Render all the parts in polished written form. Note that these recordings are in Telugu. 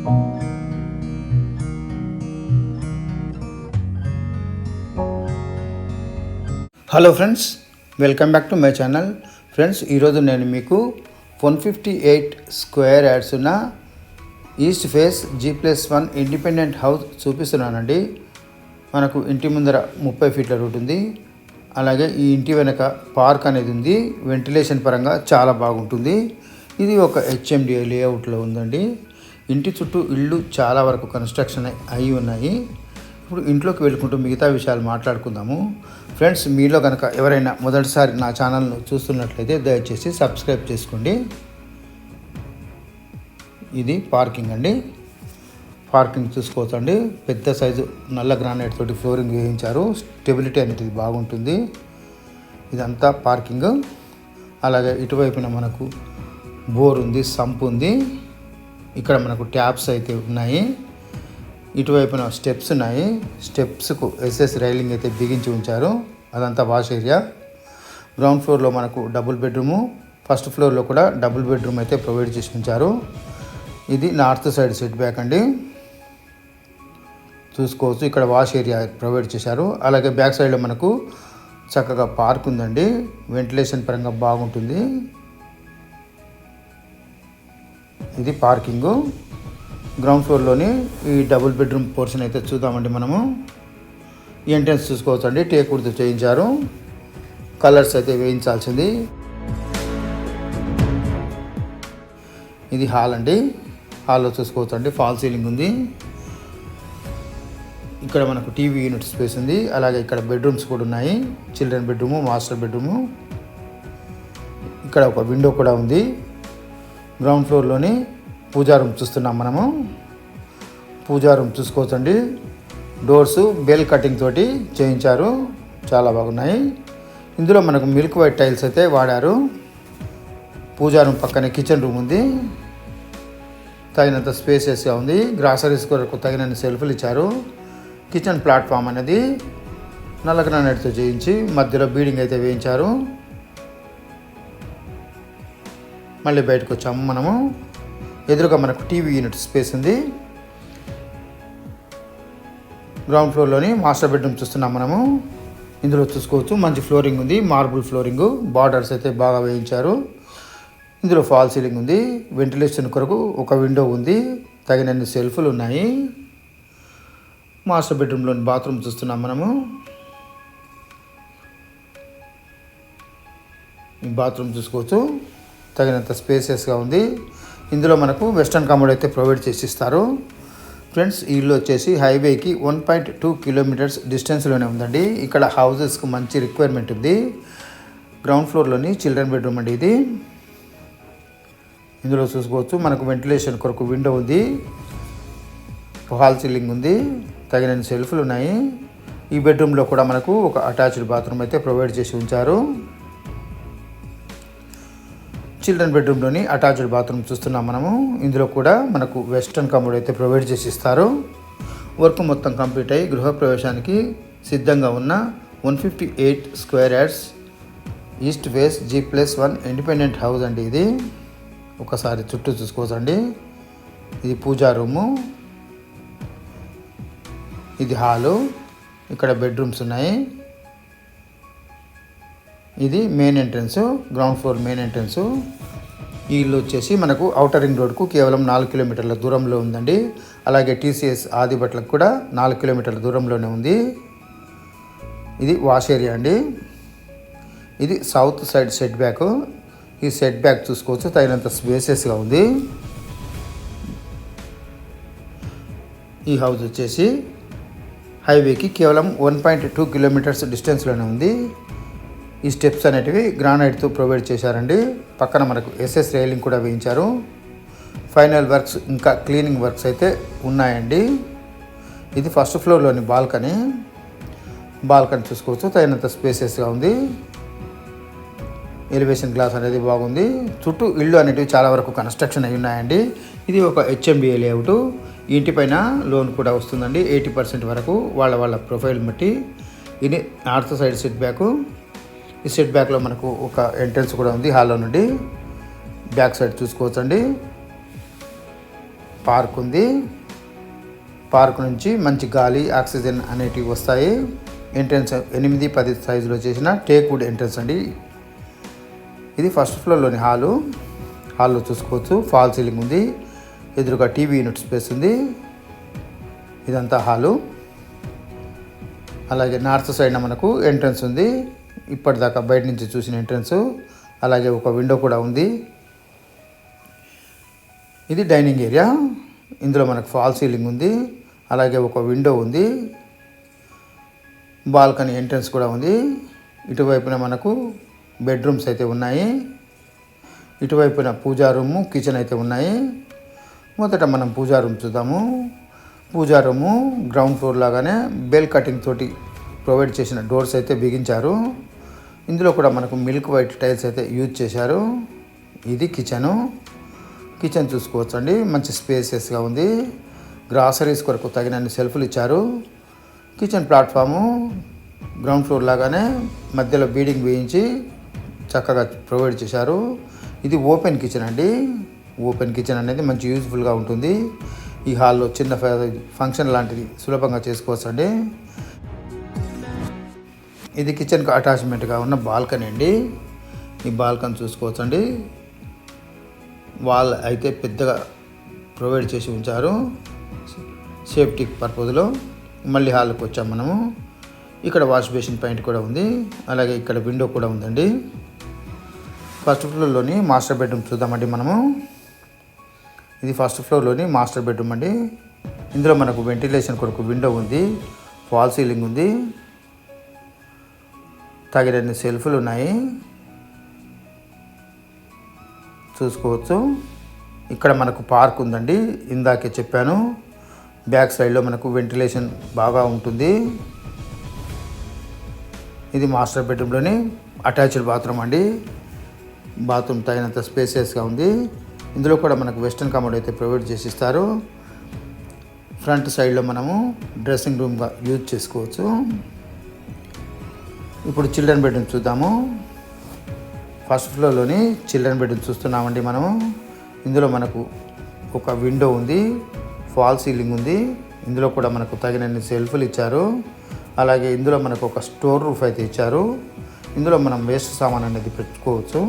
Hello friends, welcome back to my channel. Friends, ఈరోజు నేను మీకు 158 స్క్వేర్ యార్డ్స్ ఉన్న east face G+1 independent house చూపిస్తున్నానండి. మనకు ఇంటి ముందర 30 ఫీట్ల రోడ్ ఉంది. అలాగే ఈ ఇంటి వెనక పార్క్ అనేది ఉంది. వెంటిలేషన్ పరంగా చాలా బాగుంటుంది. ఇది ఒక HMDA లేఅవుట్లో ఉందండి. ఇంటి చుట్టూ ఇళ్ళు చాలా వరకు కన్స్ట్రక్షన్ అయి ఉన్నాయి. ఇప్పుడు ఇంట్లోకి వెళ్ళుకుంటూ మిగతా విషయాలు మాట్లాడుకుందాము. ఫ్రెండ్స్, మీలో కనుక ఎవరైనా మొదటిసారి నా ఛానల్ను చూస్తున్నట్లయితే దయచేసి సబ్స్క్రైబ్ చేసుకోండి. ఇది పార్కింగ్ అండి. పార్కింగ్ చూసుకోవచ్చండి. పెద్ద సైజు నల్ల గ్రానైట్ తోటి ఫ్లోరింగ్ వేయించారు. స్టెబిలిటీ అనేది బాగుంటుంది. ఇదంతా పార్కింగ్. అలాగే ఇటువైపున మనకు బోర్ ఉంది, సంప్ ఉంది. ఇక్కడ మనకు ట్యాప్స్ అయితే ఉన్నాయి. ఇటువైపున స్టెప్స్ ఉన్నాయి. స్టెప్స్కు SS రైలింగ్ అయితే బిగించి ఉంచారు. అదంతా వాష్ ఏరియా. గ్రౌండ్ ఫ్లోర్లో మనకు డబుల్ బెడ్రూము, ఫస్ట్ ఫ్లోర్లో కూడా డబుల్ బెడ్రూమ్ అయితే ప్రొవైడ్ చేసి ఉంచారు. ఇది నార్త్ సైడ్ సెట్ బ్యాక్ అండి. చూసుకోవచ్చు, ఇక్కడ వాష్ ఏరియా ప్రొవైడ్ చేశారు. అలాగే బ్యాక్ సైడ్లో మనకు చక్కగా పార్క్ ఉందండి. వెంటిలేషన్ పరంగా బాగుంటుంది. ఇది పార్కింగు. గ్రౌండ్ ఫ్లోర్లోని ఈ డబుల్ బెడ్రూమ్ పోర్షన్ అయితే చూద్దామండి. మనము ఈ ఎంట్రన్స్ చూసుకోవచ్చండి. టేక్ వుడ్తో చేయించారు. కలర్స్ అయితే వేయించాల్సింది. ఇది హాల్ అండి. హాల్లో చూసుకోవచ్చండి, ఫాల్ సీలింగ్ ఉంది. ఇక్కడ మనకు టీవీ యూనిట్ స్పేస్ ఉంది. అలాగే ఇక్కడ బెడ్రూమ్స్ కూడా ఉన్నాయి. Children bedroom, master bedroom. ఇక్కడ ఒక విండో కూడా ఉంది. గ్రౌండ్ ఫ్లోర్లోని పూజా రూమ్ చూస్తున్నాం మనము. పూజా రూమ్ చూసుకోవచ్చండి. డోర్స్ బెల్ కటింగ్ తోటి చేయించారు. చాలా బాగున్నాయి. ఇందులో మనకు మిల్క్ వైట్ టైల్స్ అయితే వాడారు. పూజా రూమ్ పక్కనే కిచెన్ రూమ్ ఉంది. తగినంత స్పేసెస్గా ఉంది. గ్రాసరీస్ కొరకు తగినన్ని సెల్ఫ్లు ఇచ్చారు. కిచెన్ ప్లాట్ఫామ్ అనేది నల్ల గ్రానైట్తో చేయించి మధ్యలో బీడింగ్ అయితే వేయించారు. మళ్ళీ బయటకు వచ్చాము మనము. ఎదురుగా మనకు టీవీ యూనిట్ స్పేస్ ఉంది. గ్రౌండ్ ఫ్లోర్లోని మాస్టర్ బెడ్రూమ్ చూస్తున్నాం మనము. ఇందులో చూసుకోవచ్చు, మంచి ఫ్లోరింగ్ ఉంది. మార్బుల్ ఫ్లోరింగ్, బార్డర్స్ అయితే బాగా వేయించారు. ఇందులో ఫాల్ సీలింగ్ ఉంది. వెంటిలేషన్ కొరకు ఒక విండో ఉంది. తగినన్ని సెల్ఫ్లు ఉన్నాయి. మాస్టర్ బెడ్రూమ్లోని బాత్రూమ్ చూస్తున్నాం మనము. ఈ బాత్రూమ్ చూసుకోవచ్చు, తగినంత స్పేసెస్గా ఉంది. ఇందులో మనకు వెస్టర్న్ కమోడ్ అయితే ప్రొవైడ్ చేసి ఇస్తారు. ఫ్రెండ్స్, ఈ ఇల్లు వచ్చేసి హైవేకి 1.2 కిలోమీటర్స్ డిస్టెన్స్లోనే ఉందండి. ఇక్కడ హౌజెస్కు మంచి రిక్వైర్మెంట్ ఉంది. గ్రౌండ్ ఫ్లోర్లోని చిల్డ్రన్ బెడ్రూమ్ అండి ఇది. ఇందులో చూసుకోవచ్చు, మనకు వెంటిలేషన్ కొరకు విండో ఉంది. హాల్ సీలింగ్ ఉంది. తగినన్ని సెల్ఫ్లు ఉన్నాయి. ఈ బెడ్రూమ్లో కూడా మనకు ఒక అటాచ్డ్ బాత్రూమ్ అయితే ప్రొవైడ్ చేసి ఉంచారు. చిల్డ్రన్ బెడ్రూమ్లోని అటాచ్డ్ బాత్రూమ్ చూస్తున్నాం మనము. ఇందులో కూడా మనకు వెస్టర్న్ కమోడ్ అయితే ప్రొవైడ్ చేసి ఇస్తారు. వర్క్ మొత్తం కంప్లీట్ అయ్యి గృహప్రవేశానికి సిద్ధంగా ఉన్న 158 square yards east face G+1 independent house అండి ఇది. ఒకసారి చుట్టూ చూసుకోవచ్చండి. ఇది పూజా రూము. ఇది హాలు. ఇక్కడ బెడ్రూమ్స్ ఉన్నాయి. ఇది main entrance, ground floor main entrance. ఈ ఇల్లు వచ్చేసి మనకు ఔటర్ రింగ్ రోడ్కు కేవలం 4 కిలోమీటర్ల దూరంలో ఉందండి. అలాగే TCS ఆదిబట్లకు కూడా 4 కిలోమీటర్ల దూరంలోనే ఉంది. ఇది వాష్ ఏరియా అండి. ఇది సౌత్ సైడ్ సెట్ బ్యాక్. ఈ సెట్ బ్యాక్ చూసుకోవచ్చు, తగినంత స్పేసెస్గా ఉంది. ఈ హౌస్ వచ్చేసి హైవేకి కేవలం 1.2 కిలోమీటర్స్ డిస్టెన్స్లోనే ఉంది. ఈ స్టెప్స్ అనేటివి గ్రానైట్తో ప్రొవైడ్ చేశారండి. పక్కన మనకు SS రైలింగ్ కూడా వేయించారు. ఫైనల్ వర్క్స్ ఇంకా క్లీనింగ్ వర్క్స్ అయితే ఉన్నాయండి. ఇది ఫస్ట్ ఫ్లోర్లోని బాల్కనీ. బాల్కనీ చూసుకోవచ్చు, తగినంత స్పేసెస్గా ఉంది. ఎలివేషన్ గ్లాస్ అనేది బాగుంది. చుట్టూ ఇళ్ళు అనేటివి చాలా వరకు కన్స్ట్రక్షన్ అయి ఉన్నాయండి. ఇది ఒక HMDA లేఅవుట్. ఇంటిపైన లోన్ కూడా వస్తుందండి 80% వరకు వాళ్ళ ప్రొఫైల్ బట్టి. ఇది నార్త్ సైడ్ సెట్ బ్యాక్. ఈ సెట్ బ్యాక్లో మనకు ఒక ఎంట్రన్స్ కూడా ఉంది హాల్లో నుండి. బ్యాక్ సైడ్ చూసుకోవచ్చండి. పార్క్ ఉంది. పార్క్ నుంచి మంచి గాలి, ఆక్సిజన్ అనేటివి వస్తాయి. ఎంట్రన్స్ 8-10 సైజులో చేసిన టేక్ వుడ్ ఎంట్రన్స్ అండి. ఇది ఫస్ట్ ఫ్లోర్లోని హాల్లో చూసుకోవచ్చు. ఫాల్ సీలింగ్ ఉంది. ఎదురుగా టీవీ యూనిట్ స్పేస్ ఉంది. ఇదంతా హాలు. అలాగే నార్త్ సైడ్న మనకు ఎంట్రన్స్ ఉంది. ఇప్పటిదాకా బయట నుంచి చూసిన ఎంట్రన్స్. అలాగే ఒక విండో కూడా ఉంది. ఇది డైనింగ్ ఏరియా. ఇందులో మనకు ఫాల్ సీలింగ్ ఉంది. అలాగే ఒక విండో ఉంది. బాల్కనీ ఎంట్రన్స్ కూడా ఉంది. ఇటువైపున మనకు బెడ్రూమ్స్ అయితే ఉన్నాయి. ఇటువైపున పూజా రూము, కిచెన్ అయితే ఉన్నాయి. మొదట మనం పూజా రూమ్ చూద్దాము. పూజా రూము గ్రౌండ్ ఫ్లోర్ లాగానే బెల్ కటింగ్ తోటి ప్రొవైడ్ చేసిన డోర్స్ అయితే బిగించారు. ఇందులో కూడా మనకు మిల్క్ వైట్ టైల్స్ అయితే యూజ్ చేశారు. ఇది కిచెన్ చూసుకోవచ్చండి. మంచి స్పేసెస్గా ఉంది. గ్రాసరీస్ కొరకు తగినన్ని సెల్ఫ్లు ఇచ్చారు. కిచెన్ ప్లాట్ఫాము గ్రౌండ్ ఫ్లోర్ లాగానే మధ్యలో బీడింగ్ వేయించి చక్కగా ప్రొవైడ్ చేశారు. ఇది ఓపెన్ కిచెన్ అండి. ఓపెన్ కిచెన్ అనేది మంచి యూజ్ఫుల్గా ఉంటుంది. ఈ హాల్లో చిన్న ఫంక్షన్ లాంటిది సులభంగా చేసుకోవచ్చండి. ఇది కిచెన్కి అటాచ్మెంట్గా ఉన్న బాల్కనీ అండి. ఈ బాల్కనీ చూసుకోవచ్చండి. వాల్ అయితే పెద్దగా ప్రొవైడ్ చేసి ఉంచారు సేఫ్టీ పర్పస్లో. మళ్ళీ హాల్కి వచ్చాం మనము. ఇక్కడ వాష్ బేసిన్ పాయింట్ కూడా ఉంది. అలాగే ఇక్కడ విండో కూడా ఉందండి. ఫస్ట్ ఫ్లోర్లోని మాస్టర్ బెడ్రూమ్ చూద్దామండి మనము. ఇది ఫస్ట్ ఫ్లోర్లోని మాస్టర్ బెడ్రూమ్ అండి. ఇందులో మనకు వెంటిలేషన్ కొరకు విండో ఉంది. ఫాల్ సీలింగ్ ఉంది. తగినన్ని సెల్ఫ్లు ఉన్నాయి చూసుకోవచ్చు. ఇక్కడ మనకు పార్క్ ఉందండి. ఇందాకే చెప్పాను. బ్యాక్ సైడ్లో మనకు వెంటిలేషన్ బాగా ఉంటుంది. ఇది మాస్టర్ బెడ్రూమ్లోని అటాచ్డ్ బాత్రూమ్ అండి. బాత్రూమ్ తగినంత స్పేసియస్గా ఉంది. ఇందులో కూడా మనకు వెస్టర్న్ కమోడ్ అయితే ప్రొవైడ్ చేసి ఇస్తారు. ఫ్రంట్ సైడ్లో మనము డ్రెస్సింగ్ రూమ్గా యూజ్ చేసుకోవచ్చు. ఇప్పుడు చిల్డ్రన్ బెడ్రూమ్ చూద్దాము. ఫస్ట్ ఫ్లోర్లోని చిల్డ్రన్ బెడ్రూమ్ చూస్తున్నామండి మనము. ఇందులో మనకు ఒక విండో ఉంది. ఫాల్ సీలింగ్ ఉంది. ఇందులో కూడా మనకు తగినన్ని సెల్ఫ్లు ఇచ్చారు. అలాగే ఇందులో మనకు ఒక స్టోర్ రూఫ్ అయితే ఇచ్చారు. ఇందులో మనం వేస్ట్ సామాన్ అనేది పెట్టుకోవచ్చు.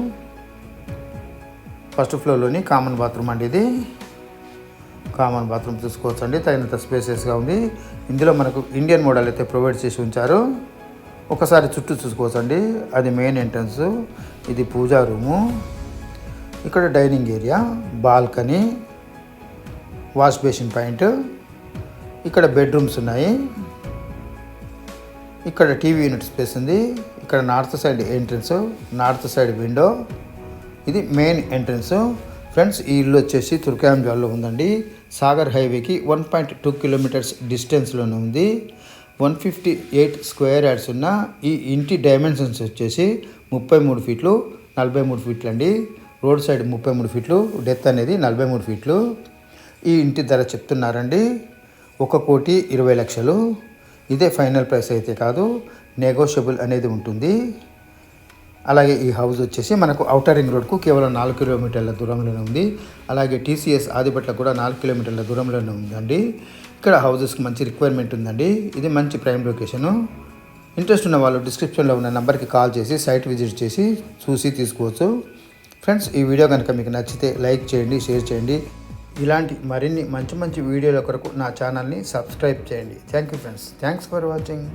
ఫస్ట్ ఫ్లోర్లోని కామన్ బాత్రూమ్ అండి. ఇది కామన్ బాత్రూమ్ చూసుకోవచ్చు అండి. తగినంత స్పేసెస్గా ఉంది. ఇందులో మనకు ఇండియన్ మోడల్ అయితే ప్రొవైడ్ చేసి ఉంచారు. ఒకసారి చుట్టూ చూసుకోవచ్చు అండి. అది మెయిన్ ఎంట్రన్స్. ఇది పూజా రూము. ఇక్కడ dining area, balcony, wash basin point. ఇక్కడ బెడ్రూమ్స్ ఉన్నాయి. ఇక్కడ టీవీ యూనిట్ స్పేస్ ఉంది. ఇక్కడ north side entrance, north side window. ఇది మెయిన్ ఎంట్రన్స్. ఫ్రెండ్స్, ఈ ఇల్లు వచ్చేసి తుర్కాంజాల్లో ఉందండి. సాగర్ హైవేకి 1.2 కిలోమీటర్స్ డిస్టెన్స్లోనే ఉంది. 158 స్క్వేర్ యార్డ్స్ ఉన్న ఈ ఇంటి డైమెన్షన్స్ వచ్చేసి 33 ఫీట్లు 43 ఫీట్లు అండి. రోడ్ సైడ్ 33 ఫీట్లు, డెత్ అనేది 43 ఫీట్లు. ఈ ఇంటి ధర చెప్తున్నారండి 1,20,00,000. ఇదే ఫైనల్ ప్రైస్ అయితే కాదు, నెగోషియబుల్ అనేది ఉంటుంది. అలాగే ఈ హౌస్ వచ్చేసి మనకు ఔటర్ రింగ్ రోడ్కు కేవలం 4 కిలోమీటర్ల దూరంలోనే ఉంది. అలాగే టీసీఎస్ ఆదిపట్లకు కూడా 4 కిలోమీటర్ల దూరంలోనే ఉందండి. ఇక్కడ హౌజెస్కి మంచి రిక్వైర్మెంట్ ఉందండి. ఇది మంచి ప్రైమ్ లొకేషను. ఇంట్రెస్ట్ ఉన్న వాళ్ళు డిస్క్రిప్షన్లో ఉన్న నెంబర్కి కాల్ చేసి సైట్ విజిట్ చేసి చూసి తీసుకోవచ్చు. ఫ్రెండ్స్, ఈ వీడియో కనుక మీకు నచ్చితే లైక్ చేయండి, షేర్ చేయండి. ఇలాంటి మరిన్ని మంచి వీడియోల కొరకు నా ఛానల్ని సబ్స్క్రైబ్ చేయండి. Thank you friends. Thanks for watching.